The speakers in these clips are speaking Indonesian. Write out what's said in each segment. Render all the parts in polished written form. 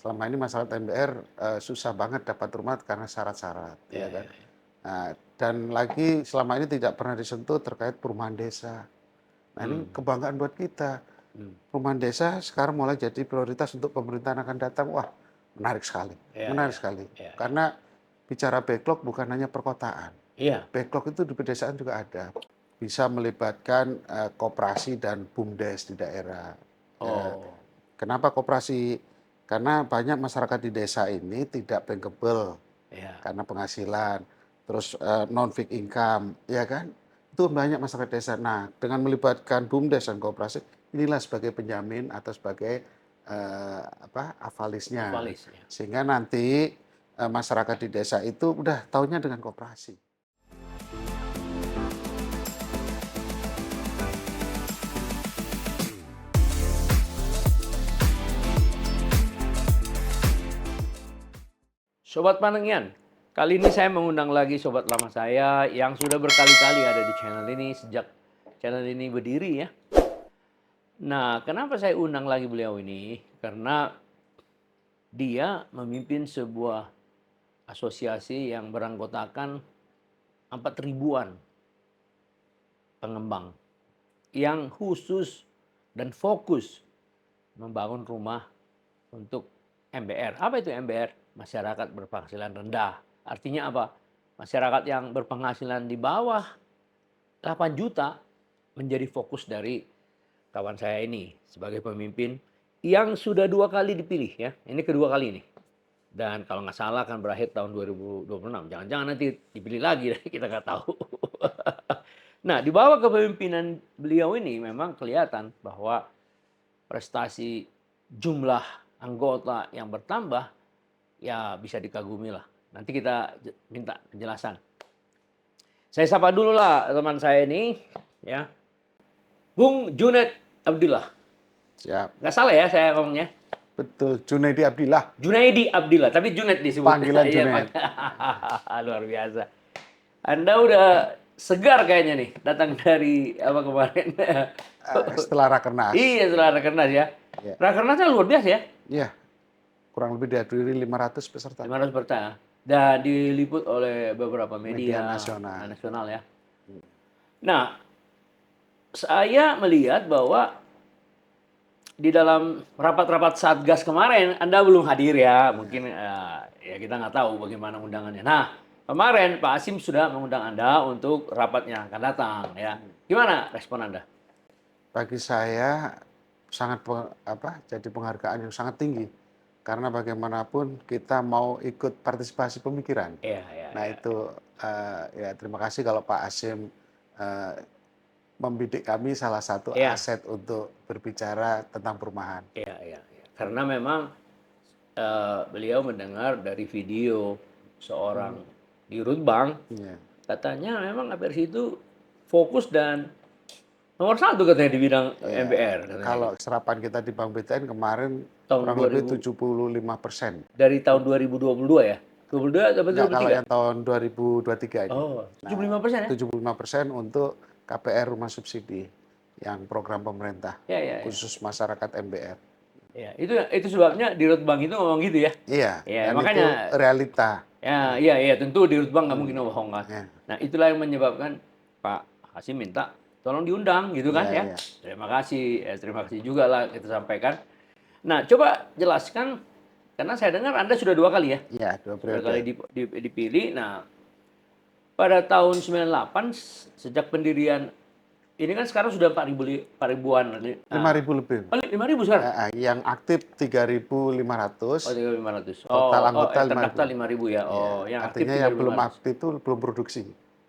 selama ini masyarakat MBR susah banget dapat rumah karena syarat-syarat, Ya, ya kan. ya, ya. Nah, dan lagi selama ini tidak pernah disentuh terkait perumahan desa. Nah, ini kebanggaan buat kita. Perumahan desa sekarang mulai jadi prioritas untuk pemerintahan akan datang. Wah, menarik sekali. Ya, Menarik ya, sekali. ya, ya. Karena bicara backlog bukan hanya perkotaan. Iya. Backlog itu di pedesaan juga ada. Bisa melibatkan koperasi dan BUMDes di daerah. Ya, Oh, kenapa koperasi? Karena banyak masyarakat di desa ini tidak bankable ya. karena penghasilan, terus non fixed income, ya kan? Itu banyak masyarakat desa. Nah, dengan melibatkan BUMDes dan koperasi, inilah sebagai penjamin atau sebagai avalisnya, Avalis, ya. sehingga nanti masyarakat di desa itu udah taunya dengan koperasi. Sobat Panengian, kali ini saya mengundang lagi sobat lama saya yang sudah berkali-kali ada di channel ini sejak channel ini berdiri ya. Nah, kenapa saya undang lagi beliau ini? Karena dia memimpin sebuah asosiasi yang beranggotakan 4.000-an pengembang yang khusus dan fokus membangun rumah untuk MBR. Apa itu MBR? Masyarakat berpenghasilan rendah. Artinya apa? Masyarakat yang berpenghasilan di bawah 8 juta menjadi fokus dari kawan saya ini sebagai pemimpin yang sudah 2 kali dipilih ya. Ini kedua kali ini. Dan kalau nggak salah akan berakhir tahun 2026. Jangan-jangan nanti dipilih lagi, kita nggak tahu. Nah, di bawah kepemimpinan beliau ini memang kelihatan bahwa prestasi jumlah anggota yang bertambah ya bisa dikagumi lah. Nanti kita minta penjelasan. Saya sapa dulu lah teman saya ini ya. Bung Junaid Abdillah. Siap. Nggak salah ya saya ngomongnya? Betul, Junaidi Abdillah. Junaidi Abdillah, tapi Junaid disebut. Panggilan Iya, Junaid. luar biasa. Anda udah segar kayaknya nih, datang dari apa kemarin? Setelah Rakernas. Iya, setelah Rakernas ya. Ya. Rakernasnya luar biasa ya. Iya, kurang lebih dari 500 peserta. 500 peserta. Dan diliput oleh beberapa Media media nasional. nasional ya. Nah, saya melihat bahwa di dalam rapat-rapat Satgas kemarin, Anda belum hadir ya. Mungkin ya kita nggak tahu bagaimana undangannya. Nah, kemarin Pak Hasyim sudah mengundang Anda untuk rapat yang akan datang ya. Gimana respon Anda? Bagi saya sangat jadi penghargaan yang sangat tinggi. Karena bagaimanapun kita mau ikut partisipasi pemikiran. Iya, iya, Nah iya. itu ya terima kasih kalau Pak Hasyim membidik kami salah satu Iya. aset untuk berbicara tentang perumahan. Iya, iya, iya. Karena memang beliau mendengar dari video seorang di Rutbang, Iya. katanya memang APRC itu fokus dan nomor 1 katanya di bidang Iya. MBR. Katanya Kalau gitu. serapan kita di Bank BTN kemarin Tahun kurang 2000, lebih 75%. dari tahun 2022 ya? 22 atau Enggak, kalau 23? yang tahun 2023 ini. Oh, Nah, 75% ya? 75% untuk KPR rumah subsidi yang program pemerintah Ya, ya, ya. khusus masyarakat MBR. Ya, itu sebabnya di Rutbang itu ngomong gitu ya. Iya, Ya, dan makanya itu realita. ya, iya, iya, tentu di Rutbang nggak mungkin bohong kan. Ya. Nah, itulah yang menyebabkan Pak Hasyim minta tolong diundang gitu kan Iya, ya. iya. Terima kasih juga lah kita sampaikan. Nah, coba jelaskan karena saya dengar Anda sudah 2 kali ya. Iya, 2 Sudah periode. kali dipilih. Nah, pada tahun 98 sejak pendirian ini kan sekarang sudah 4.000-an. 5.000 lebih. Oh, 5.000 sekarang? Yang aktif 3.500. Oh, 3.500. Total anggota Terdaftar 5.000. 5.000 ya. Oh, Iya. yang aktif Artinya yang belum 3.500. aktif itu belum produksi.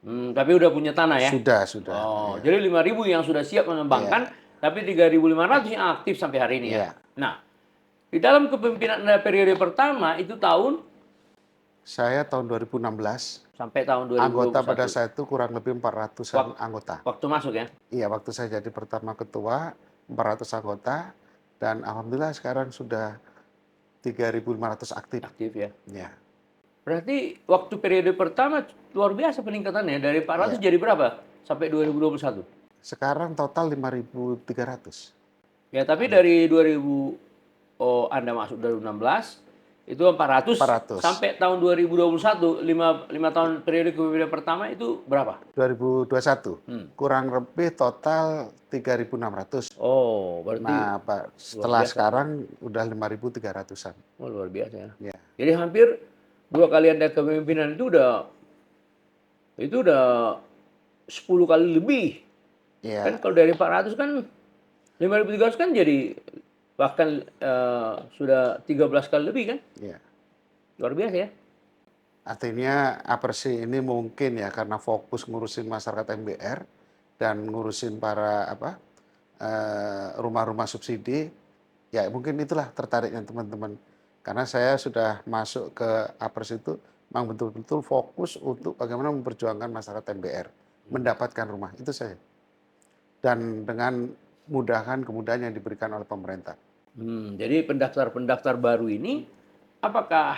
Tapi udah punya tanah ya? Sudah. Oh, Iya. jadi 5.000 yang sudah siap mengembangkan, tapi 3.500 yang aktif sampai hari ini ya. Iya. Nah, di dalam kepemimpinan Anda periode pertama itu tahun Saya tahun 2016. sampai tahun 2021. Anggota pada saat itu kurang lebih 400-an anggota. Waktu masuk ya? Iya, waktu saya jadi pertama ketua, 400 anggota, dan alhamdulillah sekarang sudah 3.500 aktif. Aktif ya. Ya. Berarti waktu periode pertama luar biasa peningkatannya dari 400 jadi berapa sampai 2021? Sekarang total 5.300. Ya, tapi dari 2000 Anda masuk 2016 itu 400 400. sampai tahun 2021 lima tahun periode kepemimpinan pertama itu berapa? 2021 Hmm. kurang lebih total 3.600. Oh, berarti Nah, Pak, luar setelah biasa. sekarang udah 5.300-an. Oh, luar biasa ya. Ya. Jadi hampir 2 kali Anda kepemimpinan itu udah 10 kali lebih. Kan Ya, kalau dari 400 kan 5.300 kan jadi bahkan sudah 13 kali lebih kan? ya. Luar biasa ya. Artinya Apersi ini mungkin ya karena fokus ngurusin masyarakat MBR dan ngurusin para rumah-rumah subsidi, ya mungkin itulah tertariknya teman-teman. Karena saya sudah masuk ke Apersi itu memang betul-betul fokus untuk bagaimana memperjuangkan masyarakat MBR mendapatkan rumah itu saya. Dan dengan kemudahan yang diberikan oleh pemerintah. Jadi pendaftar-pendaftar baru ini apakah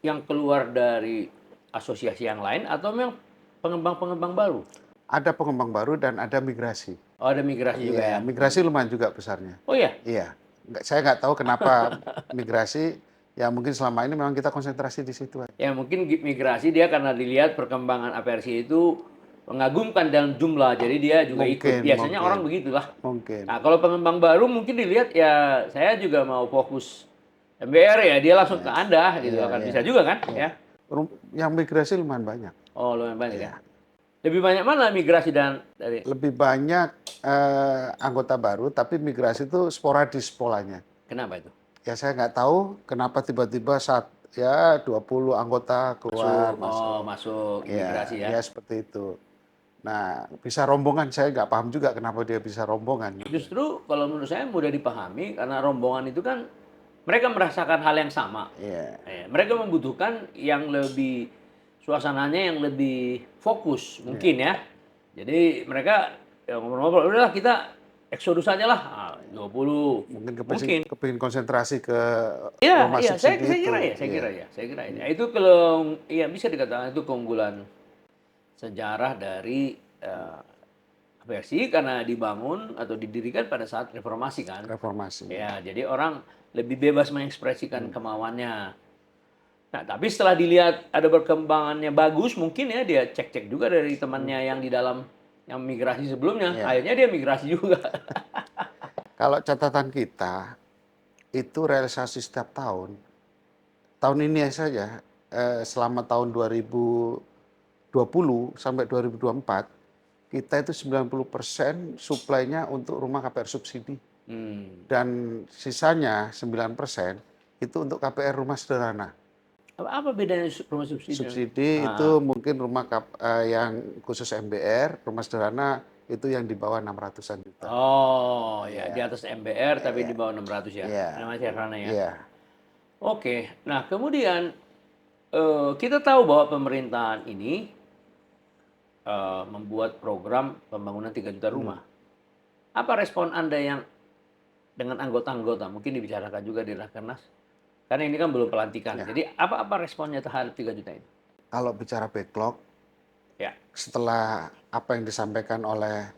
yang keluar dari asosiasi yang lain atau memang pengembang-pengembang baru? Ada pengembang baru dan ada migrasi. Oh, ada migrasi juga Iya, ya. migrasi lumayan juga besarnya. Oh ya, Iya, saya nggak tahu kenapa migrasi. Ya mungkin selama ini memang kita konsentrasi di situ aja. ya mungkin migrasi dia karena dilihat perkembangan apersi itu mengagumkan dalam jumlah, jadi dia juga ikut. Mungkin, Biasanya mungkin, orang begitulah. mungkin. Nah, kalau pengembang baru mungkin dilihat ya saya juga mau fokus MBR ya, dia langsung ke Anda gitu Iya, akan iya, bisa juga kan iya. ya. Yang migrasi lumayan banyak. Oh, lumayan banyak ya. Iya. Lebih banyak mana migrasi dan dari Lebih banyak anggota baru, tapi migrasi itu sporadis polanya. kenapa itu? Ya saya nggak tahu kenapa tiba-tiba 20 anggota keluar Masuk, masuk. masuk Ya, imigrasi ya ya. seperti itu. Nah, bisa rombongan, saya nggak paham juga kenapa dia bisa rombongan. Justru kalau menurut saya mudah dipahami karena rombongan itu kan mereka merasakan hal yang sama. Iya, Mereka membutuhkan yang lebih suasananya yang lebih fokus iya. mungkin ya. Jadi mereka ya, ngobrol-ngobrol, udahlah kita eksodus aja lah, 20 Mungkin mungkin. kepingin konsentrasi ke Iya, rumah iya, saya subsidi saya kira itu. ya, saya Iya, kira ya, saya kira ya. Itu kalau ya bisa dikatakan itu keunggulan sejarah dari versi karena dibangun atau didirikan pada saat reformasi kan. reformasi. Ya, jadi orang lebih bebas mengekspresikan kemauannya. Nah, tapi setelah dilihat ada perkembangannya bagus, mungkin ya dia cek-cek juga dari temannya yang di dalam yang migrasi sebelumnya. Iya. Akhirnya dia migrasi juga. Kalau catatan kita, itu realisasi setiap tahun. Tahun ini saja, selama tahun 2020 sampai 2024, kita itu 90% suplainya untuk rumah KPR subsidi. Hmm. Dan sisanya 9% itu untuk KPR rumah sederhana. Apa bedanya rumah subsidi? Subsidi itu Ah, mungkin yang khusus MBR, rumah sederhana itu yang di bawah 600-an juta. oh ya, di Iya, atas MBR tapi di iya, bawah 600 ya. iya, Namanya sederhana ya. iya. Oke, nah kemudian kita tahu bahwa pemerintahan ini membuat program pembangunan 3 juta rumah. Apa respon Anda yang dengan anggota-anggota? Mungkin dibicarakan juga di Rakernas. Karena ini kan belum pelantikan. Ya, Jadi apa responnya terhadap 3 juta ini? kalau bicara backlog, Ya, setelah apa yang disampaikan oleh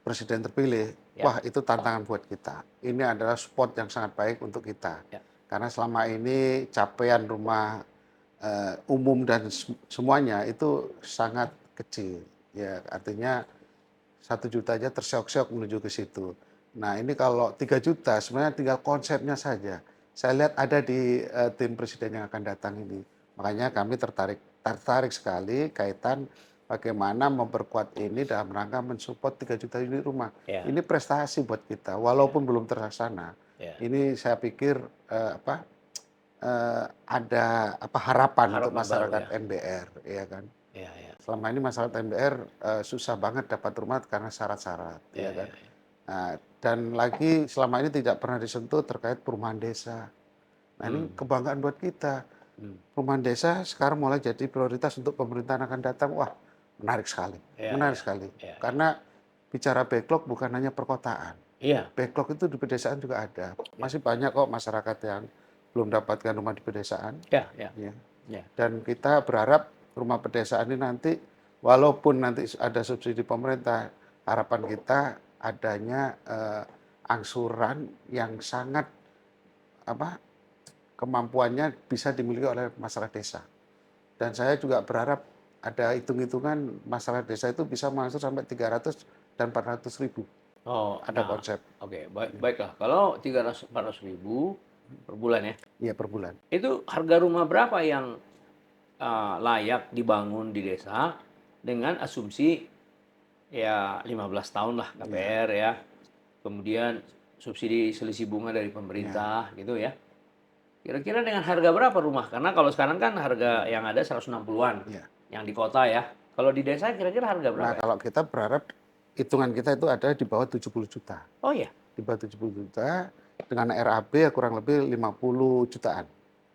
presiden terpilih, ya, wah itu tantangan buat kita. Ini adalah support yang sangat baik untuk kita. ya. Karena selama ini capaian rumah umum dan semuanya itu sangat kecil. Ya, artinya 1 juta aja terseok-seok menuju ke situ. Nah ini kalau 3 juta sebenarnya tinggal konsepnya saja. Saya lihat ada di tim presiden yang akan datang ini. Makanya kami tertarik sekali kaitan bagaimana memperkuat ini dalam rangka mensupport 3 juta unit rumah. Ya, Ini prestasi buat kita, ya, walaupun belum terlaksana. ya. Ini saya pikir ada harapan untuk Harapan baru masyarakat ya. MBR, ya kan. Ya, ya, Selama ini masyarakat MBR susah banget dapat rumah karena syarat-syarat, ya, ya ya, kan. ya. Nah, dan lagi selama ini tidak pernah disentuh terkait perumahan desa. Nah ini kebanggaan buat kita. Perumahan desa sekarang mulai jadi prioritas untuk pemerintahan akan datang. Wah, menarik sekali, Ya, menarik ya, sekali. ya, ya. Karena bicara backlog bukan hanya perkotaan. Iya, Backlog itu di pedesaan juga ada. ya, Masih banyak kok masyarakat yang belum dapatkan rumah di pedesaan. ya, ya, Ya. ya. Dan kita berharap rumah pedesaan ini nanti, walaupun nanti ada subsidi pemerintah, harapan kita adanya angsuran yang sangat apa kemampuannya bisa dimiliki oleh masyarakat desa. Dan saya juga berharap ada hitung-hitungan masyarakat desa itu bisa masuk sampai 300 dan 400 ribu. Oh, Ada nah, konsep. oke, baiklah. Kalau 300-400 ribu per bulan ya, Iya, per bulan. itu harga rumah berapa yang layak dibangun di desa dengan asumsi ya 15 tahun lah Iya, KPR ya, kemudian subsidi selisih bunga dari iya, pemerintah gitu ya. Kira-kira dengan harga berapa rumah? Karena kalau sekarang kan harga yang ada 160-an iya. yang di kota ya. Kalau di desa kira-kira harga Nah, berapa ya? kalau kita berharap hitungan kita itu ada di bawah 70 juta. Oh iya, Di bawah 70 juta dengan RAB ya kurang lebih 50 jutaan.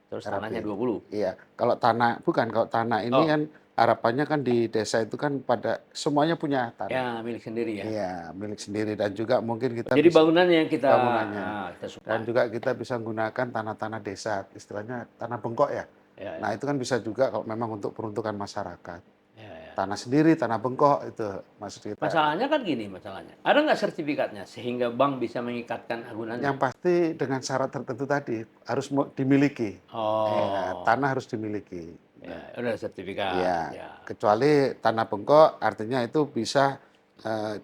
terus RAB. tanahnya 20. Iya, kalau tanah ini Oh, kan harapannya kan di desa itu kan pada semuanya punya tanah. ya milik sendiri ya. Iya, milik sendiri dan juga mungkin kita Jadi bisa bangunannya yang bangunannya kita dan supply. juga kita bisa menggunakan tanah-tanah desa, istilahnya tanah bengkok ya. Ya, Nah, ya, itu kan bisa juga kalau memang untuk peruntukan masyarakat. ya, ya. Tanah sendiri, tanah bengkok itu maksud kita. Masalahnya kan gini masalahnya. Ada nggak sertifikatnya sehingga bank bisa mengikatkan Yang agunannya? pasti dengan syarat tertentu tadi harus dimiliki. Iya, Oh, tanah harus dimiliki. ya Nah, udah sertifikat. iya, Ya, kecuali tanah bengkok artinya itu bisa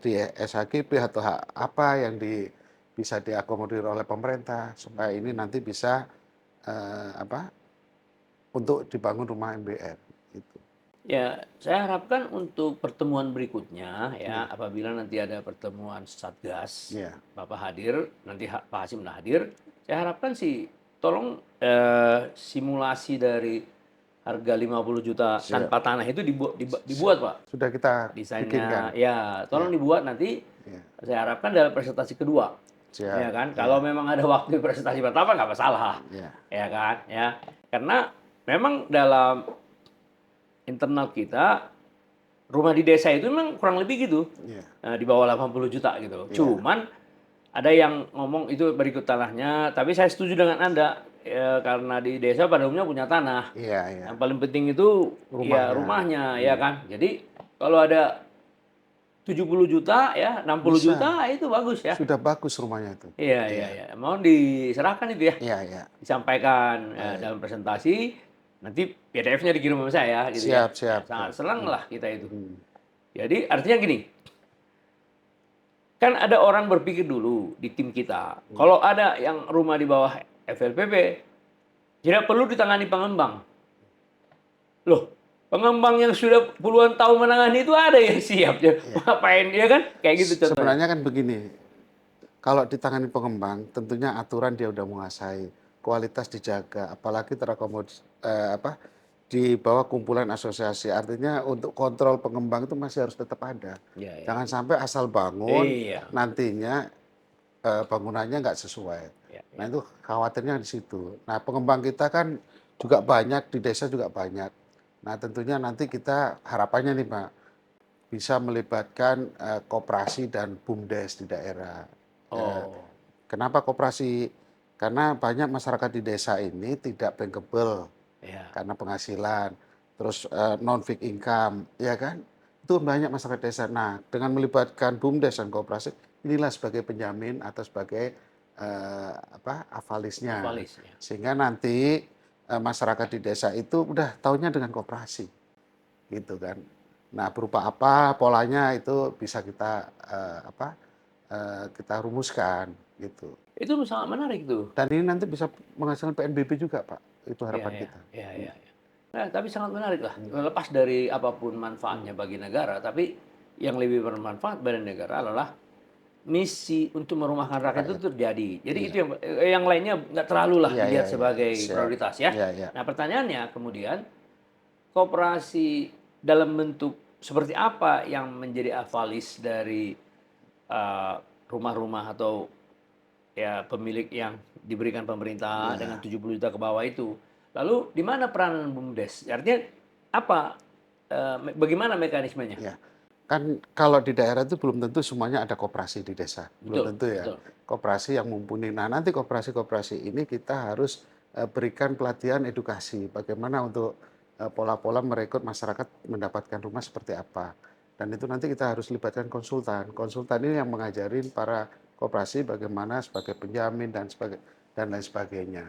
di SHGP atau hak apa yang bisa diakomodir oleh pemerintah supaya ini nanti bisa apa untuk dibangun rumah MBR gitu. ya, saya harapkan untuk pertemuan berikutnya ya, Iya, apabila nanti ada pertemuan Satgas, iya, Bapak hadir, nanti Pak Hasim hadir, saya harapkan sih tolong simulasi dari harga 50 juta siap. tanpa tanah itu Siap. dibuat, Pak. Sudah kita bikinkan. Desainnya, ya Iya, tolong dibuat nanti. iya, Saya harapkan dalam presentasi kedua, siap. ya kan? Kalau Iya, memang ada waktu presentasi pertama nggak masalah, iya, ya kan? Ya, karena memang dalam internal kita rumah di desa itu memang kurang lebih gitu, iya, di bawah 80 juta gitu. iya, Cuman ada yang ngomong itu berikut tanahnya, tapi saya setuju dengan Anda, ya, karena di desa pada umumnya punya tanah. iya, iya. Yang paling penting itu ya Rumahnya. rumahnya, ya Iya. kan? Jadi kalau ada 70 juta ya, 60 Bisa. juta itu bagus ya. Sudah bagus rumahnya itu. Iya, iya, Iya, iya. Mohon diserahkan itu ya, iya, iya. disampaikan Baik. dalam presentasi, nanti PDF-nya dikirim sama saya gitu ya. Siap, Ya, siap, sangat siap. senang Hmm. lah kita itu. Hmm. Jadi artinya gini, kan ada orang berpikir dulu di tim kita, Hmm. kalau ada yang rumah di bawah FLPP, tidak perlu ditangani pengembang. Loh, pengembang yang sudah puluhan tahun menangani itu ada yang siap. Ya. Iya. Ngapain dia kan? Kayak gitu contohnya. Sebenarnya kan begini, kalau ditangani pengembang, tentunya aturan dia udah menguasai, kualitas dijaga, apalagi apa, di bawah kumpulan asosiasi. Artinya untuk kontrol pengembang itu masih harus tetap ada. Iya, iya. Jangan sampai asal bangun, Iya. nantinya bangunannya nggak sesuai. Iya, Nah iya. itu khawatirnya di situ. Nah pengembang kita kan juga banyak, di desa juga banyak. Nah tentunya nanti kita harapannya nih Pak, bisa melibatkan koperasi dan BUMDes di daerah. Oh, Kenapa koperasi? Karena banyak masyarakat di desa ini tidak bankable iya. karena penghasilan, terus non fixed income, ya kan? Itu banyak masyarakat desa. Nah, dengan melibatkan BUMDes dan koperasi, inilah sebagai penjamin atau sebagai apa avalisnya, Avalis ya. sehingga nanti masyarakat di desa itu udah taunya dengan koperasi, gitu kan. Nah, berupa apa polanya itu bisa kita apa kita rumuskan, gitu. Itu sangat menarik tuh. Dan ini nanti bisa menghasilkan PNBP juga, Pak. Itu Iya, harapan iya, kita. iya, iya, iya. Nah, tapi sangat menarik lah. Lepas dari apapun manfaatnya Hmm. bagi negara, tapi yang lebih bermanfaat bagi negara adalah misi untuk merumahkan rakyat itu Rakyat. terjadi. Jadi itu Iya. yang lainnya nggak terlalu lah Iya, iya, dilihat iya. sebagai Siap. prioritas ya. Iya, iya. Nah, pertanyaannya kemudian koperasi dalam bentuk seperti apa yang menjadi avalis dari rumah-rumah atau ya pemilik yang diberikan pemerintah dengan Iya, 70 juta ke bawah itu. Lalu di mana peranan BUMDes? Artinya apa? Bagaimana mekanismenya? iya. Kan kalau di daerah itu belum tentu semuanya ada koperasi di desa. Belum Betul, tentu ya. betul. Koperasi yang mumpuni. Nah, nanti koperasi-koperasi ini kita harus berikan pelatihan edukasi. Bagaimana untuk pola-pola merekrut masyarakat mendapatkan rumah seperti apa. Dan itu nanti kita harus libatkan konsultan. Konsultan ini yang mengajarin para koperasi bagaimana sebagai penjamin dan lain sebagainya.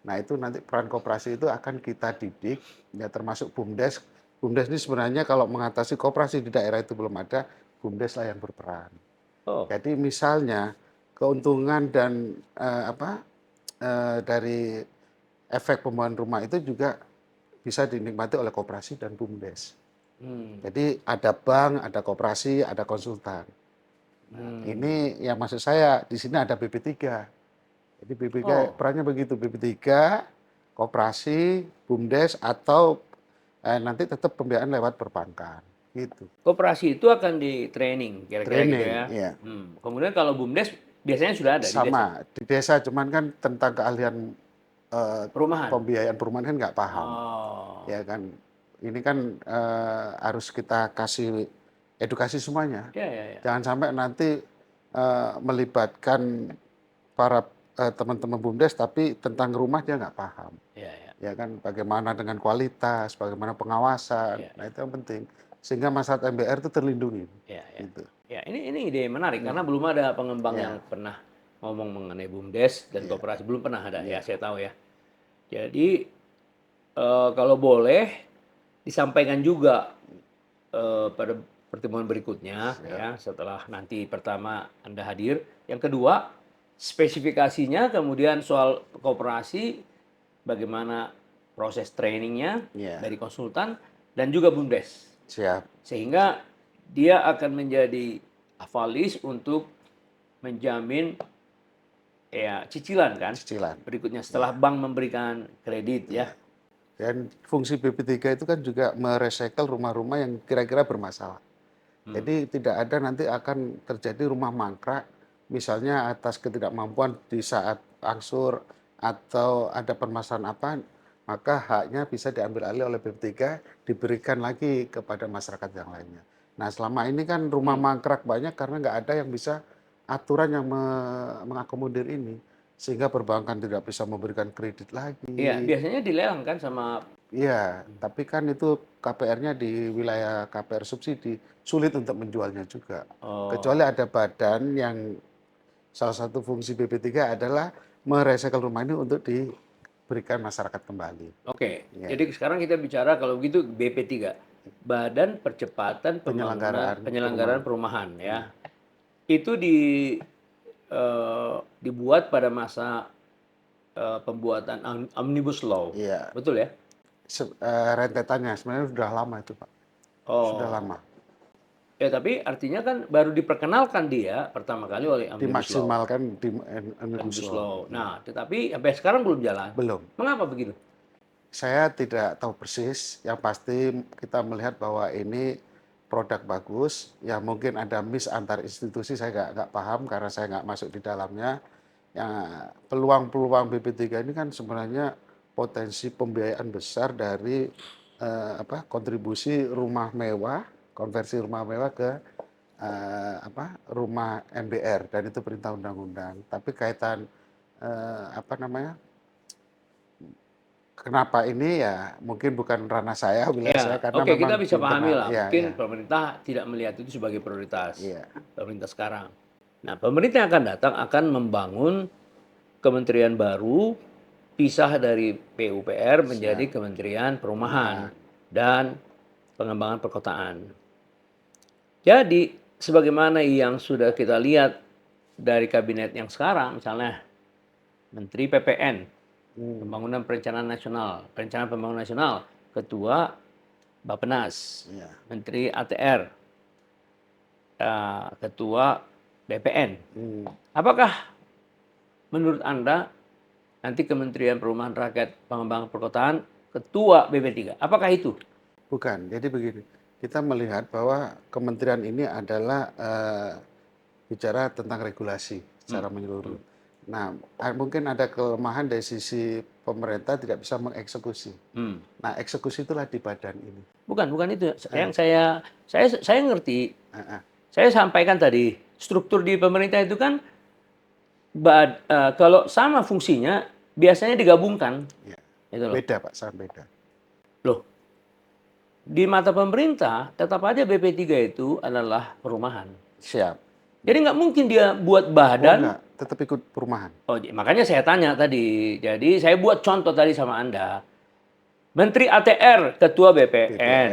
Nah, itu nanti peran koperasi itu akan kita didik, ya termasuk BUMDes. BUMDes ini sebenarnya kalau mengatasi koperasi di daerah itu belum ada, BUMDes lah yang berperan. Oh, Jadi misalnya keuntungan dan dari efek pembangunan rumah itu juga bisa dinikmati oleh koperasi dan BUMDes. hmm, Jadi ada bank, ada koperasi, ada konsultan. Nah, hmm. ini yang maksud saya di sini ada BP3. Jadi BP3 Oh, perannya begitu, BP3, koperasi, BUMDes atau nanti tetap pembiayaan lewat perbankan, gitu. koperasi itu akan di training, kira-kira gitu Training, ya. ya. Kemudian kalau BUMDes biasanya sudah ada di desa, Sama di desa, cuman kan tentang keahlian eh, perumahan. pembiayaan perumahan kan nggak paham, Oh, ya kan. Ini kan harus kita kasih edukasi semuanya. ya, ya, ya, Jangan sampai nanti melibatkan para teman-teman BUMDes tapi tentang rumah dia nggak paham. ya, ya, Ya kan, bagaimana dengan kualitas, bagaimana pengawasan, ya, nah itu yang penting. Sehingga masyarakat MBR itu terlindungi. ya, ya. Gitu. Ya, ini ide yang menarik Hmm. karena belum ada pengembang yang Ya, pernah ngomong mengenai BUMDes dan ya, koperasi, belum pernah ada ya, ya, saya tahu ya. Jadi kalau boleh disampaikan juga pada pertemuan berikutnya siap. ya, setelah nanti pertama Anda hadir. Yang kedua, spesifikasinya, kemudian soal koperasi, bagaimana proses trainingnya Ya, dari konsultan dan juga BUMDes. siap. Sehingga dia akan menjadi avalis untuk menjamin ya cicilan kan Cicilan. berikutnya setelah Ya, bank memberikan kredit ya. ya. Dan fungsi BP3 itu kan juga merecycle rumah-rumah yang kira-kira bermasalah. Hmm. Jadi tidak ada nanti akan terjadi rumah mangkrak, misalnya atas ketidakmampuan di saat angsur atau ada permasalahan apa, maka haknya bisa diambil alih oleh BP3, diberikan lagi kepada masyarakat yang lainnya. Nah, selama ini kan rumah Hmm. mangkrak banyak karena nggak ada yang bisa aturan yang mengakomodir ini, sehingga perbankan tidak bisa memberikan kredit Iya, lagi. biasanya dilelang kan sama. Iya, tapi kan itu KPR-nya di wilayah KPR subsidi, sulit untuk menjualnya juga. Kecuali Oh, ada badan yang salah satu fungsi BP3 adalah merecycle rumah ini untuk diberikan masyarakat kembali. oke. Ya, Jadi sekarang kita bicara kalau begitu BP3, Badan Percepatan Pembangunan penyelenggaraan Penyelenggaraan perumahan. Perumahan ya. Hmm. Itu dibuat pada masa pembuatan Omnibus Law. Iya, Betul ya? rentetannya sebenarnya sudah lama itu, Pak. Sudah Oh. lama. Ya, tapi artinya kan baru diperkenalkan dia pertama kali oleh Omnibus Law. Dimaksimalkan di Omnibus Omnibus Law. Law. Ya. Nah, tetapi sampai sekarang belum jalan. Belum. Mengapa begitu? Saya tidak tahu persis, yang pasti kita melihat bahwa ini produk bagus, ya mungkin ada miss antar institusi, saya nggak paham karena saya nggak masuk di dalamnya. Ya, peluang-peluang BP3 ini kan sebenarnya potensi pembiayaan besar dari kontribusi rumah mewah, konversi rumah mewah ke rumah MBR dan itu perintah undang-undang. Tapi kaitan apa namanya? Kenapa ini ya mungkin bukan ranah saya, wilayah saya Ya, karena oke, kita memang bisa di pahami internal. lah. Iya, Mungkin iya, pemerintah tidak melihat itu sebagai prioritas. iya, Pemerintah sekarang. Nah, pemerintah yang akan datang akan membangun kementerian baru, pisah dari PUPR menjadi siap. Kementerian Perumahan Perumahan. dan Pengembangan Perkotaan. Jadi, sebagaimana yang sudah kita lihat dari kabinet yang sekarang, misalnya Menteri PPN, Hmm, Pembangunan Perencanaan Nasional, Perencanaan Pembangunan Nasional, Ketua Bappenas, iya. Menteri ATR, Ketua BPN. Hmm. Apakah menurut Anda nanti Kementerian Perumahan Rakyat Pengembangan Perkotaan Ketua BP3? Apakah itu? Bukan. Jadi begini, kita melihat bahwa kementerian ini adalah bicara tentang regulasi Hmm. secara menyeluruh. Hmm. Nah, mungkin ada kelemahan dari sisi pemerintah tidak bisa mengeksekusi. Hmm. Nah, eksekusi itulah di badan ini. Bukan itu. Eh, Yang saya ngerti. eh, eh, Saya sampaikan tadi, struktur di pemerintah itu kan kalau sama fungsinya biasanya digabungkan. ya. Gitu loh. Beda Pak, sangat beda. Loh, di mata pemerintah tetap aja BP3 itu adalah perumahan. Siap. Jadi nggak mungkin dia buat Oh badan enggak, tetap ikut perumahan. Oh, makanya saya tanya tadi. Jadi saya buat contoh tadi sama Anda. Menteri ATR, Ketua BPN. BPN.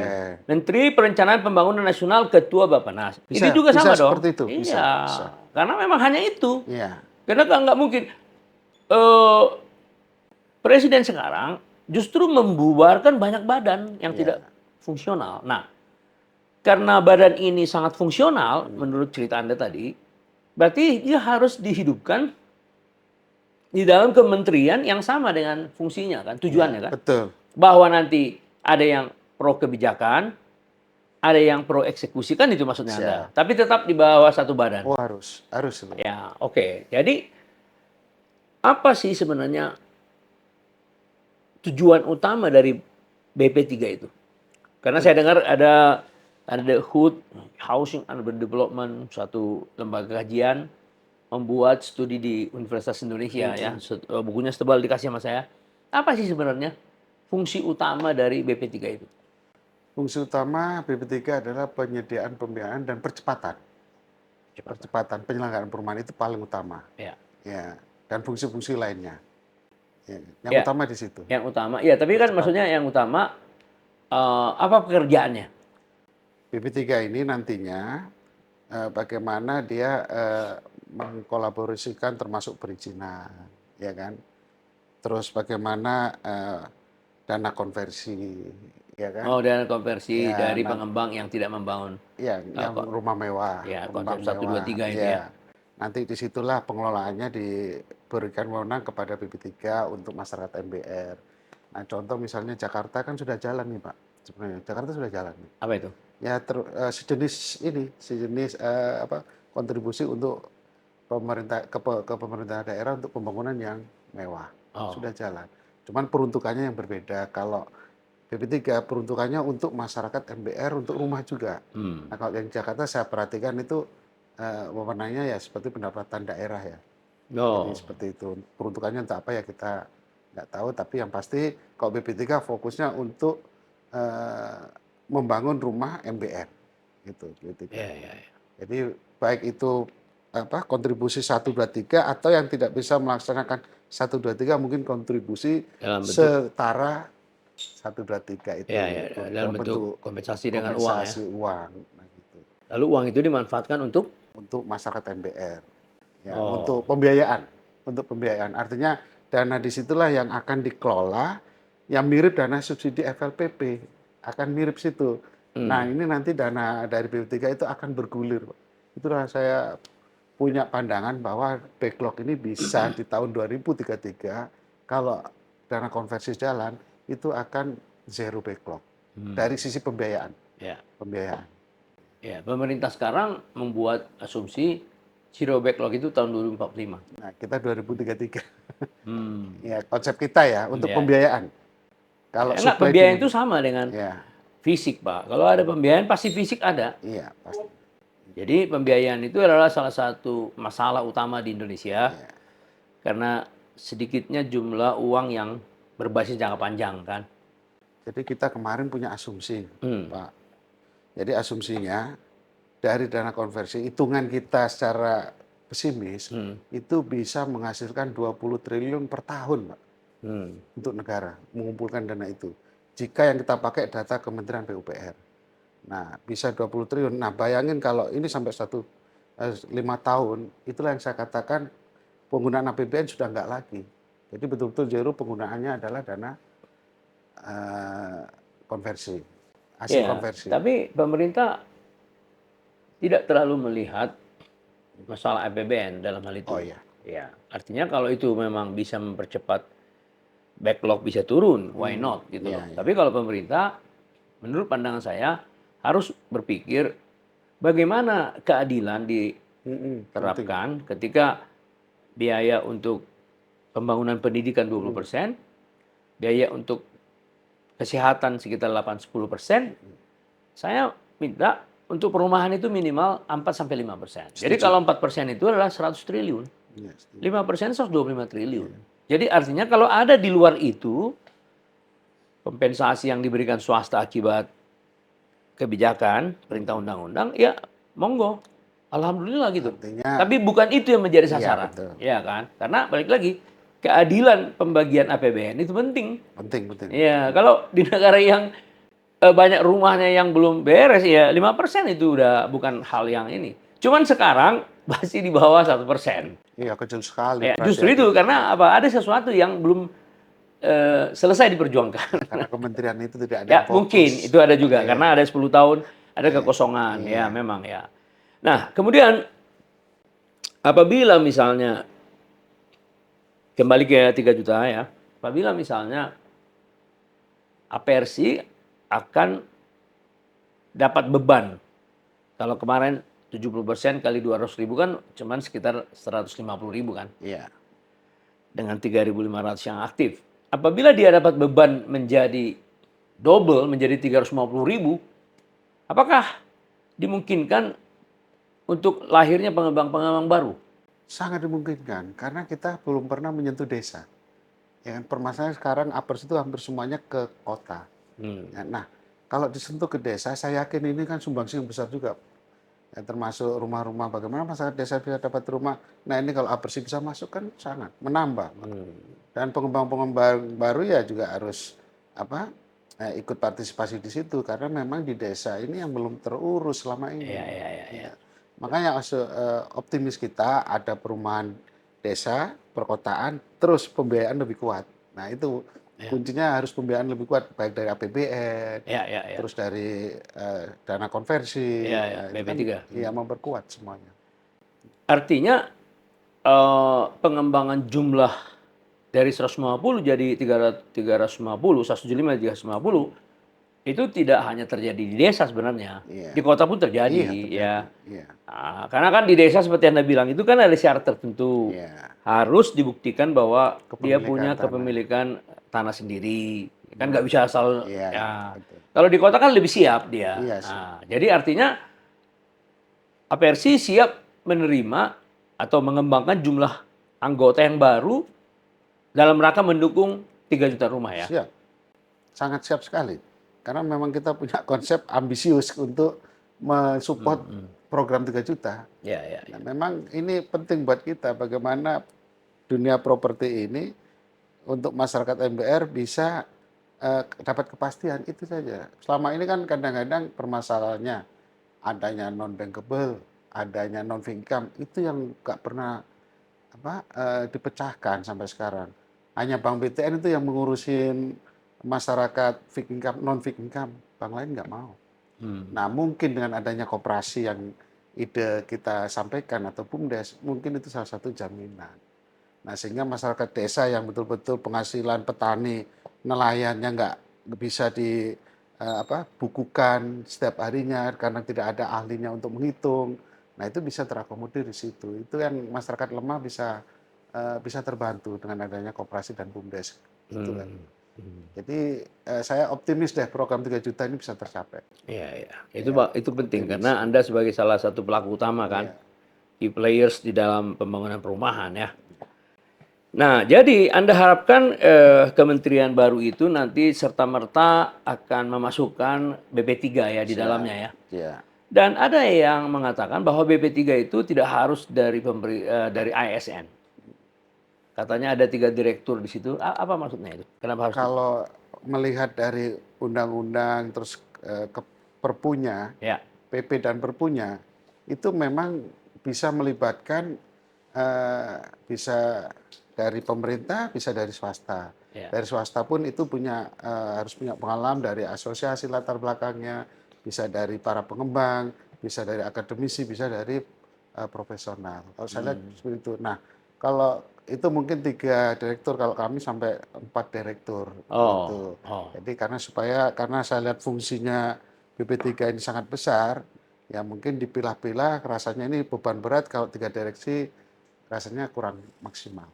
Menteri Perencanaan Pembangunan Nasional, Ketua Bappenas. Ini juga Bisa sama dong? seperti itu, bisa, Iya, bisa. karena memang hanya itu. Iya, Karena nggak mungkin. eh, Presiden sekarang justru membubarkan banyak badan yang iya. tidak fungsional. Nah, karena badan ini sangat fungsional, menurut cerita Anda tadi, berarti dia harus dihidupkan di dalam kementerian yang sama dengan fungsinya kan, tujuannya Iya, kan. betul. Bahwa nanti ada yang pro kebijakan, ada yang pro eksekusi, kan itu maksudnya Anda. Siap. Tapi tetap di bawah satu badan. Oh, harus itu. Ya, oke. Jadi apa sih sebenarnya tujuan utama dari BP3 itu? Karena saya dengar ada HUD, Housing and Urban Development, suatu lembaga kajian membuat studi di Universitas Indonesia ya. Bukunya setebal dikasih sama saya. Apa sih sebenarnya fungsi utama dari BP3 itu? Fungsi utama BP3 adalah penyediaan pembiayaan dan percepatan. Percepatan penyelenggaraan perumahan itu paling utama. Ya. Ya, dan fungsi-fungsi lainnya. Ya, yang Ya, utama di situ. yang utama. Ya, tapi kan Percepatan. maksudnya yang utama apa pekerjaannya? BP3 ini nantinya bagaimana dia mengkolaborasikan termasuk perizinan, ya kan? Terus bagaimana dana konversi, ya kan? Oh, dana konversi Ya, dari pengembang yang tidak membangun ya, yang kok rumah mewah, ya rumah konsep 1 2 mewah, 3 itu ya. ya. Nanti disitulah pengelolaannya diberikan wewenang kepada BP3 untuk masyarakat MBR. Nah, contoh misalnya Jakarta kan sudah jalan nih Pak, sebenarnya Jakarta sudah jalan nih. Apa itu? Ya sejenis kontribusi untuk pemerintah ke pemerintah daerah untuk pembangunan yang mewah. Oh. Sudah jalan. Cuman peruntukannya yang berbeda. Kalau BP3 peruntukannya untuk masyarakat MBR untuk rumah juga. Nah, kalau yang Jakarta saya perhatikan itu wewenangnya ya seperti pendapatan daerah ya. Jadi Oh. seperti itu. Peruntukannya untuk apa ya kita nggak tahu. Tapi yang pasti kalau BP3 fokusnya untuk membangun rumah MBR. Gitu. Ya, ya, ya. Jadi baik itu kontribusi 1, 2, 3 atau yang tidak bisa melaksanakan 1, 2, 3 mungkin kontribusi Dalam bentuk setara 1, 2, 3 itu. ya, ya, dalam bentuk kompensasi dengan uang ya. Kompensasi uang. Nah, gitu. Lalu uang itu dimanfaatkan untuk Masyarakat MBR. Ya, Oh. untuk pembiayaan. Untuk pembiayaan. Artinya dana disitulah yang akan dikelola yang mirip dana subsidi FLPP. Akan mirip situ. Nah, ini nanti dana dari BP3 itu akan bergulir. Itulah saya punya pandangan bahwa backlog ini bisa di tahun 2033 kalau dana konversi jalan itu akan zero backlog dari sisi pembiayaan. Ya. Pembiayaan. Ya, pemerintah sekarang membuat asumsi zero backlog itu tahun 2045. Nah, kita 2033. Hmm. Ya, konsep kita ya untuk Ya. pembiayaan. Kalau Enggak, supply pembiayaan demand- itu sama dengan ya, fisik, Pak. Kalau ada pembiayaan pasti fisik ada. iya pasti. Jadi pembiayaan itu adalah salah satu masalah utama di Indonesia Ya. karena sedikitnya jumlah uang yang berbasis jangka panjang kan. Jadi kita kemarin punya asumsi, Hmm. Pak. Jadi asumsinya dari dana konversi hitungan kita secara pesimis itu bisa menghasilkan 20 triliun per tahun, Pak, untuk negara mengumpulkan dana itu. Jika yang kita pakai data Kementerian PUPR. Nah, bisa 20 triliun. Nah, bayangin kalau ini sampai 5 tahun, itulah yang saya katakan penggunaan APBN sudah enggak lagi. Jadi betul-betul zero penggunaannya adalah dana konversi, hasil Ya, konversi. tapi pemerintah tidak terlalu melihat masalah APBN dalam hal itu. Oh iya. Ya, artinya kalau itu memang bisa mempercepat backlog bisa turun, why not gitu loh. Iya. Tapi kalau pemerintah, menurut pandangan saya harus berpikir bagaimana keadilan diterapkan ketika biaya untuk pembangunan pendidikan 20%, biaya untuk kesehatan sekitar 8-10%, saya minta untuk perumahan itu minimal 4-5%. Jadi kalau 4% itu adalah 100 triliun. Iya, 5% 125 triliun. Jadi artinya kalau ada di luar itu, kompensasi yang diberikan swasta akibat kebijakan, perintah undang-undang, ya monggo. Alhamdulillah gitu. Artinya, Tapi bukan itu yang menjadi iya sasaran, betul, ya kan? Karena balik lagi keadilan pembagian APBN itu penting. penting penting. Ya, kalau di negara yang banyak rumahnya yang belum beres ya 5% itu udah bukan hal yang ini. Cuman sekarang masih di bawah 1%. Iya kecil sekali Ya, berarti justru itu artinya. karena apa? Ada sesuatu yang belum selesai diperjuangkan. Ya, karena kementerian itu tidak ada Ya, yang mungkin fokus. itu ada juga Iya, karena ada 10 tahun ada iya, kekosongan iya. ya memang ya. Nah, kemudian apabila misalnya kembali ke 3 juta ya, apabila misalnya Apersi akan dapat beban. Kalau kemarin 70% kali 200.000 kan cuman sekitar 150.000 kan. Iya. Dengan 3.500 yang aktif. Apabila dia dapat beban menjadi double, menjadi 350.000, apakah dimungkinkan untuk lahirnya pengembang-pengembang baru? Sangat dimungkinkan karena kita belum pernah menyentuh desa. Ya kan permasalahan sekarang apers itu hampir semuanya ke kota. Hmm. Ya, nah, kalau disentuh ke desa, saya yakin ini kan sumbangsi yang besar juga. Ya, termasuk rumah-rumah, bagaimana masyarakat desa bisa dapat rumah. Nah ini kalau apers bisa masuk kan sangat menambah. Dan pengembang-pengembang baru ya juga harus apa ikut partisipasi di situ karena memang di desa ini yang belum terurus selama Ya, ini. ya, ya, ya. Ya. Makanya optimis kita ada perumahan desa, perkotaan, terus pembiayaan lebih kuat. Nah itu Ya, kuncinya harus pembiayaan lebih kuat baik dari APBN, ya, ya, ya. terus dari dana konversi, Ya, ya, itu kan BP3. ya memperkuat semuanya. Artinya pengembangan jumlah dari 150 jadi 350, 175 jadi 350 itu tidak hanya terjadi di desa sebenarnya. Iya, Di kota pun terjadi iya terjadi. ya. Iya, Nah, karena kan di desa seperti Anda bilang itu kan ada syarat tertentu. iya. Harus dibuktikan bahwa dia Kepemilikan punya tanah. kepemilikan tanah sendiri. Kan nggak bisa asal Iya, iya, ya. betul. Kalau di kota kan lebih siap dia. Iya sih. Nah, jadi artinya Apersi siap menerima atau mengembangkan jumlah anggota yang baru dalam rangka mendukung 3 juta rumah ya. Siap, sangat siap sekali. Karena memang kita punya konsep ambisius untuk mensupport program 3 juta. Ya, ya, Nah, ya. memang ini penting buat kita bagaimana dunia properti ini untuk masyarakat MBR bisa dapat kepastian itu saja. Selama ini kan kadang-kadang permasalahannya adanya non bankable, adanya non income itu yang nggak pernah dipecahkan sampai sekarang. Hanya Bank BTN itu yang mengurusin masyarakat fixed income, non fixed income. Bank lain nggak mau. Nah, mungkin dengan adanya koperasi yang ide kita sampaikan atau BUMDes, mungkin itu salah satu jaminan. Nah, sehingga masyarakat desa yang betul-betul penghasilan petani, nelayannya nggak bisa bukukan setiap harinya karena tidak ada ahlinya untuk menghitung. Nah, itu bisa terakomodir di situ. Itu yang masyarakat lemah bisa terbantu dengan adanya koperasi dan BUMDes. Itu kan. Jadi saya optimis deh program 3 juta ini bisa tercapai. Iya, iya. Itu Ya, Itu penting optimis. karena Anda sebagai salah satu pelaku utama kan, Iya, key players di dalam pembangunan perumahan ya. Nah, jadi Anda harapkan Kementerian baru itu nanti serta-merta akan memasukkan BP3 ya di siap. dalamnya ya. Ya. Dan ada yang mengatakan bahwa BP3 itu tidak harus dari ASN. Katanya ada 3 direktur di situ. Apa maksudnya itu? Kenapa harus? Kalau melihat dari undang-undang terus ke perpunya, Ya, PP dan perpunya, itu memang bisa melibatkan bisa dari pemerintah, bisa dari swasta. ya. Dari swasta pun itu harus punya pengalaman dari asosiasi latar belakangnya, bisa dari para pengembang, bisa dari akademisi, bisa dari profesional. Kalau saya lihat seperti itu. Nah, kalau itu mungkin 3 direktur, kalau kami sampai 4 direktur Oh, gitu. oh. Jadi karena saya lihat fungsinya BP3 ini sangat besar, ya mungkin dipilah-pilah rasanya ini beban berat kalau 3 direksi rasanya kurang maksimal.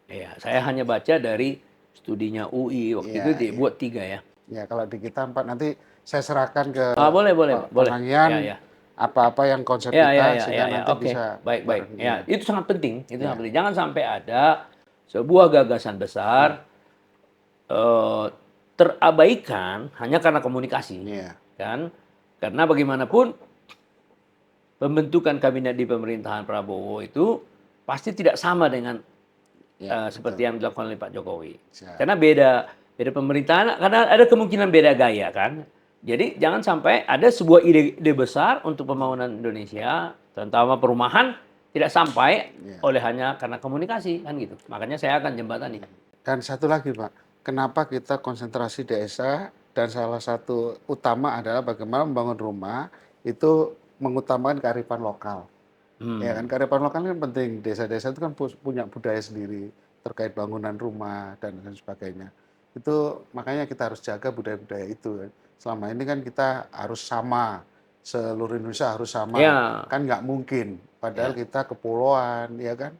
Iya, saya hanya baca dari studinya UI waktu itu Iya, iya. dibuat 3 ya. Ya kalau di kita 4 nanti saya serahkan ke Boleh, boleh, boleh. Ya, Pangangian ya. apa-apa yang konsep Ya, ya, kita ya, ya, sehingga ya. nanti Oke, bisa baik, baik. bareng. Ya, Iya, itu sangat penting. Itu sangat iya, penting. Jangan sampai ada sebuah gagasan besar eh, terabaikan hanya karena komunikasi, iya, kan? Karena bagaimanapun pembentukan kabinet di pemerintahan Prabowo itu pasti tidak sama dengan seperti yang dilakukan oleh Pak Jokowi. Karena beda pemerintahan, karena ada kemungkinan beda gaya kan. Jadi jangan sampai ada sebuah ide besar untuk pembangunan Indonesia, terutama perumahan, tidak sampai oleh hanya karena komunikasi kan gitu. Makanya saya akan jembatani. Dan satu lagi Pak, kenapa kita konsentrasi desa dan salah satu utama adalah bagaimana membangun rumah itu mengutamakan kearifan lokal. Ya kan, kearifan lokal kan penting. Desa-desa itu kan punya budaya sendiri terkait bangunan rumah dan sebagainya. Itu makanya kita harus jaga budaya-budaya itu. Selama ini kan kita harus sama, seluruh Indonesia harus sama. Ya. Kan nggak mungkin. Padahal kita kepulauan, ya kan,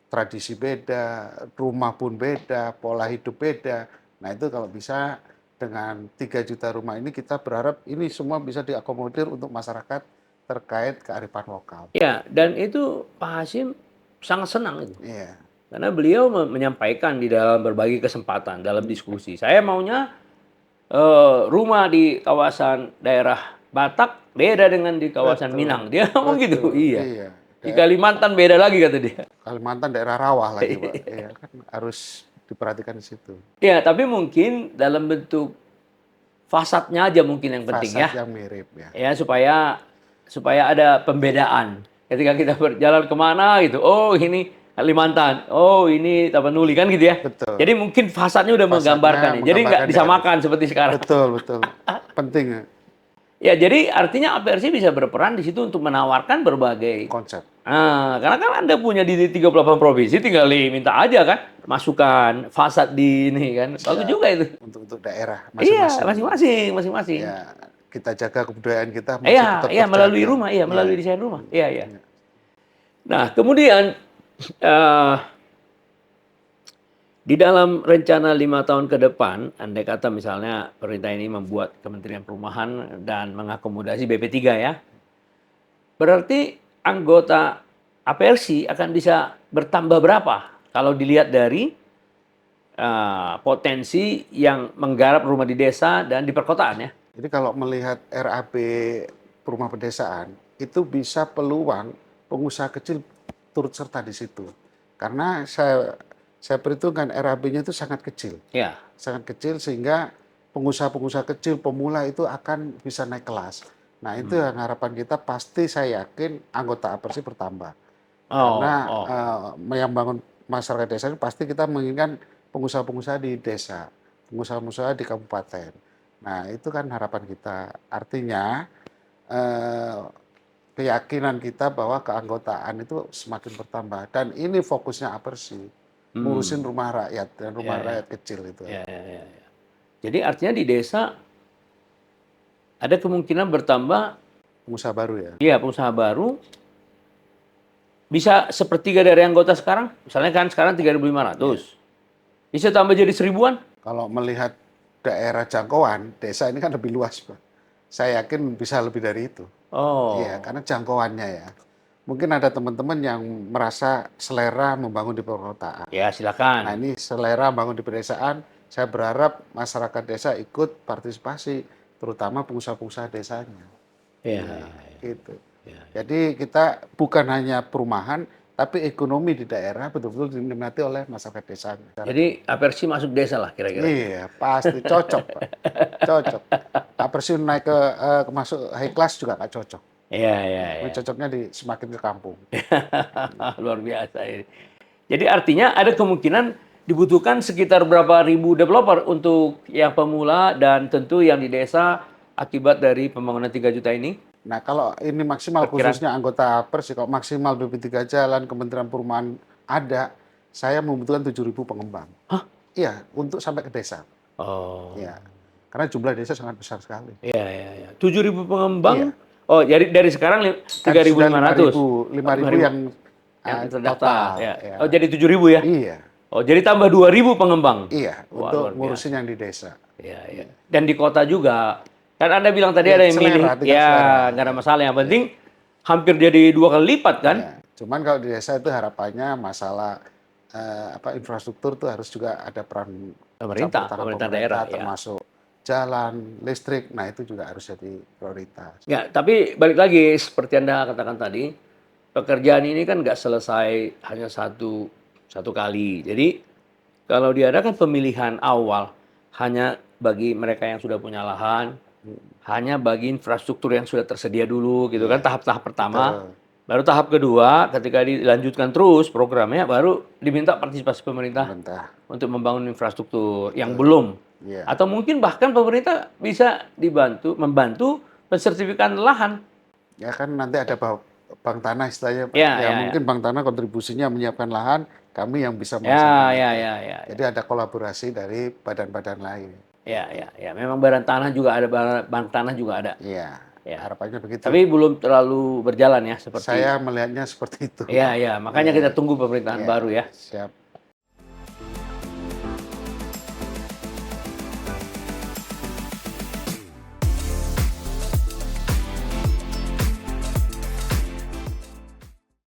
tradisi beda, rumah pun beda, pola hidup beda. Nah itu kalau bisa dengan 3 juta rumah ini kita berharap ini semua bisa diakomodir untuk masyarakat terkait kearifan lokal. Ya, dan itu Pak Hasyim sangat senang itu. Iya. Karena beliau menyampaikan di dalam berbagai kesempatan, dalam diskusi. Saya maunya rumah di kawasan daerah Batak beda dengan di kawasan Minang. Dia ngomong gitu. Iya. Di Kalimantan beda lagi kata dia. Kalimantan daerah rawa lagi Pak. Iya, kan harus diperhatikan di situ. Ya, tapi mungkin dalam bentuk fasadnya aja mungkin yang penting Fasad ya. yang mirip ya. Ya, supaya ada pembedaan. Ketika kita berjalan kemana gitu, oh ini Kalimantan, oh ini Tapanuli kan gitu ya. Betul. Jadi mungkin fasadnya udah menggambarkan ya. Jadi nggak disamakan seperti sekarang. Betul. Penting ya. Ya, jadi artinya APRC bisa berperan di situ untuk menawarkan berbagai konsep. Karena kan Anda punya di 38 provinsi, tinggal minta aja kan masukan fasad di ini kan. Bagus juga itu. Untuk daerah masing-masing. Iya, masing-masing. Ya, kita jaga kebudayaan kita. Iya, melalui rumah, melalui desain rumah. Iya. Nah, kemudian di dalam rencana 5 tahun ke depan, andai kata misalnya pemerintah ini membuat Kementerian Perumahan dan mengakomodasi BP3 ya, berarti anggota APRC akan bisa bertambah berapa kalau dilihat dari potensi yang menggarap rumah di desa dan di perkotaan ya? Jadi kalau melihat RAB Rumah Pedesaan, itu bisa peluang pengusaha kecil turut serta di situ. Karena saya perhitungkan RAB-nya itu sangat kecil. Ya. Sangat kecil sehingga pengusaha-pengusaha kecil pemula itu akan bisa naik kelas. Nah itu yang harapan kita, pasti saya yakin anggota APRC bertambah. Karena yang bangun masyarakat desa ini pasti kita menginginkan pengusaha-pengusaha di desa, pengusaha-pengusaha di kabupaten. Nah itu kan harapan kita. Artinya keyakinan kita bahwa keanggotaan itu semakin bertambah. Dan ini fokusnya APRC. Ngurusin rumah rakyat dan rumah rakyat kecil itu. Ya. Jadi artinya di desa ada kemungkinan bertambah pengusaha baru ya. Iya, pengusaha baru bisa sepertiga dari anggota sekarang. Misalnya kan sekarang 3.500. Bisa tambah jadi 1.000-an. Kalau melihat daerah jangkauan, desa ini kan lebih luas, Pak. Saya yakin bisa lebih dari itu. Iya, karena jangkauannya ya. Mungkin ada teman-teman yang merasa selera membangun di perkotaan. Ya, silakan. Nah, ini selera membangun di pedesaan, saya berharap masyarakat desa ikut partisipasi, terutama pengusaha-pengusaha desanya. Iya. Gitu. Jadi kita bukan hanya perumahan, tapi ekonomi di daerah betul-betul dinikmati oleh masyarakat desanya. Jadi APRC masuk desa lah kira-kira. Iya, pasti cocok, Pak. Cocok. APRC naik ke masuk high class juga nggak cocok. Iya. Cocoknya semakin ke kampung. Luar biasa ini. Jadi artinya ada kemungkinan dibutuhkan sekitar berapa ribu developer untuk yang pemula dan tentu yang di desa akibat dari pembangunan 3 juta ini. Nah kalau ini maksimal khususnya anggota APRC, kalau maksimal BP3 jalan, Kementerian Perumahan ada, saya membutuhkan 7.000 pengembang. Hah? Iya, untuk sampai ke desa. Iya. Karena jumlah desa sangat besar sekali. Iya. 7.000 pengembang. Iya. Oh, jadi dari sekarang 3.500. 5.000 yang terdaftar. Ya. Oh, jadi 7.000 ya? Iya. Oh, jadi tambah 2.000 pengembang. Iya, untuk ngurusin yang di desa. Iya. Dan di kota juga. Kan Anda bilang tadi ada yang milih. Ya, nggak ada masalah. Yang penting hampir jadi 2 kali lipat kan? Ya. Cuman kalau di desa itu harapannya masalah infrastruktur tuh harus juga ada peran pemerintah daerah termasuk jalan, listrik, nah itu juga harus jadi prioritas. Ya, tapi balik lagi seperti Anda katakan tadi, pekerjaan ini kan nggak selesai hanya satu kali. Jadi kalau diadakan pemilihan awal hanya bagi mereka yang sudah punya lahan, hanya bagi infrastruktur yang sudah tersedia dulu gitu kan, Iya, tahap-tahap pertama. betul. Baru tahap kedua, ketika dilanjutkan terus programnya, baru diminta partisipasi pemerintah Pemerintah, untuk membangun infrastruktur yang betul. belum. Iya. Atau mungkin bahkan pemerintah bisa membantu pensertifikan lahan. Ya kan nanti ada bank tanah istilahnya, Pak. Ya, Ya ya, ya. mungkin bank tanah kontribusinya menyiapkan lahan, kami yang bisa Ya, melaksanakan ya, itu. ya, ya, Jadi ya. ada kolaborasi dari badan-badan lain. Ya, ya, ya. Memang badan tanah juga ada, bank tanah juga ada. Iya, Ya. harapannya begitu. Tapi belum terlalu berjalan ya seperti. Saya melihatnya seperti itu. Ya, ya. Makanya Iya, kita tunggu pemerintahan iya, baru ya. siap.